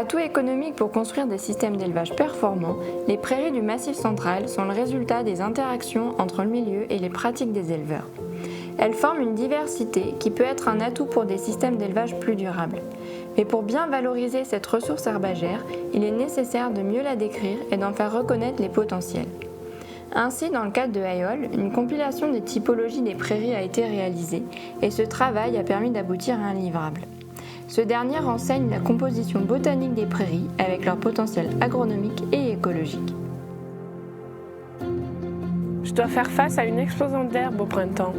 Atout économique pour construire des systèmes d'élevage performants, les prairies du Massif central sont le résultat des interactions entre le milieu et les pratiques des éleveurs. Elles forment une diversité qui peut être un atout pour des systèmes d'élevage plus durables. Mais pour bien valoriser cette ressource herbagère, il est nécessaire de mieux la décrire et d'en faire reconnaître les potentiels. Ainsi, dans le cadre de AEOL, une compilation des typologies des prairies a été réalisée et ce travail a permis d'aboutir à un livrable. Ce dernier renseigne la composition botanique des prairies avec leur potentiel agronomique et écologique. Je dois faire face à une explosion d'herbes au printemps.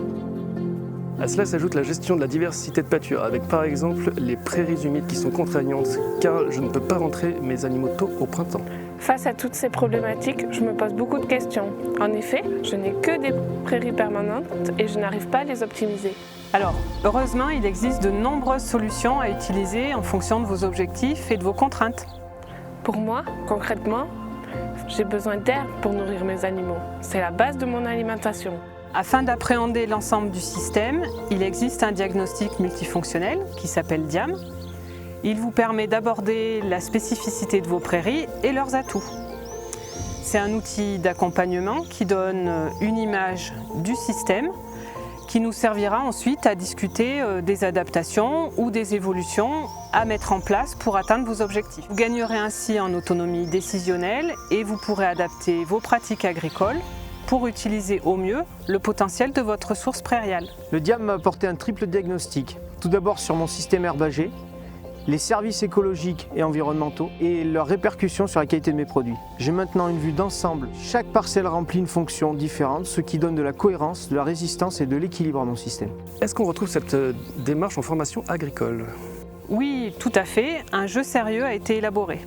À cela s'ajoute la gestion de la diversité de pâture, avec par exemple les prairies humides qui sont contraignantes, car je ne peux pas rentrer mes animaux tôt au printemps. Face à toutes ces problématiques, je me pose beaucoup de questions. En effet, je n'ai que des prairies permanentes et je n'arrive pas à les optimiser. Alors, heureusement, il existe de nombreuses solutions à utiliser en fonction de vos objectifs et de vos contraintes. Pour moi, concrètement, j'ai besoin d'herbe pour nourrir mes animaux. C'est la base de mon alimentation. Afin d'appréhender l'ensemble du système, il existe un diagnostic multifonctionnel qui s'appelle DIAM. Il vous permet d'aborder la spécificité de vos prairies et leurs atouts. C'est un outil d'accompagnement qui donne une image du système qui nous servira ensuite à discuter des adaptations ou des évolutions à mettre en place pour atteindre vos objectifs. Vous gagnerez ainsi en autonomie décisionnelle et vous pourrez adapter vos pratiques agricoles pour utiliser au mieux le potentiel de votre ressource prairiale. Le DIAM m'a apporté un triple diagnostic. Tout d'abord sur mon système herbager, les services écologiques et environnementaux et leurs répercussions sur la qualité de mes produits. J'ai maintenant une vue d'ensemble. Chaque parcelle remplit une fonction différente, ce qui donne de la cohérence, de la résistance et de l'équilibre à mon système. Est-ce qu'on retrouve cette démarche en formation agricole ? Oui, tout à fait. Un jeu sérieux a été élaboré.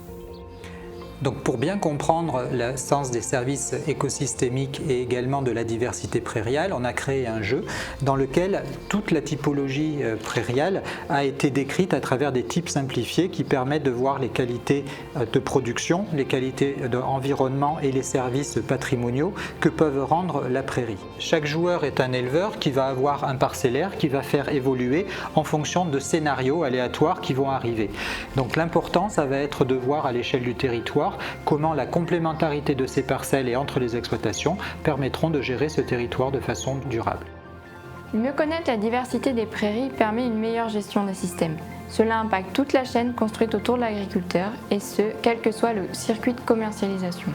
Donc pour bien comprendre le sens des services écosystémiques et également de la diversité prairiale, on a créé un jeu dans lequel toute la typologie prairiale a été décrite à travers des types simplifiés qui permettent de voir les qualités de production, les qualités d'environnement et les services patrimoniaux que peuvent rendre la prairie. Chaque joueur est un éleveur qui va avoir un parcellaire qui va faire évoluer en fonction de scénarios aléatoires qui vont arriver. Donc l'important, ça va être de voir à l'échelle du territoire comment la complémentarité de ces parcelles et entre les exploitations permettront de gérer ce territoire de façon durable. Mieux connaître la diversité des prairies permet une meilleure gestion des systèmes. Cela impacte toute la chaîne construite autour de l'agriculteur et ce, quel que soit le circuit de commercialisation.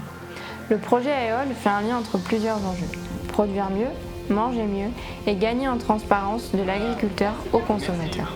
Le projet AEOL fait un lien entre plusieurs enjeux. Produire mieux, manger mieux et gagner en transparence de l'agriculteur au consommateur.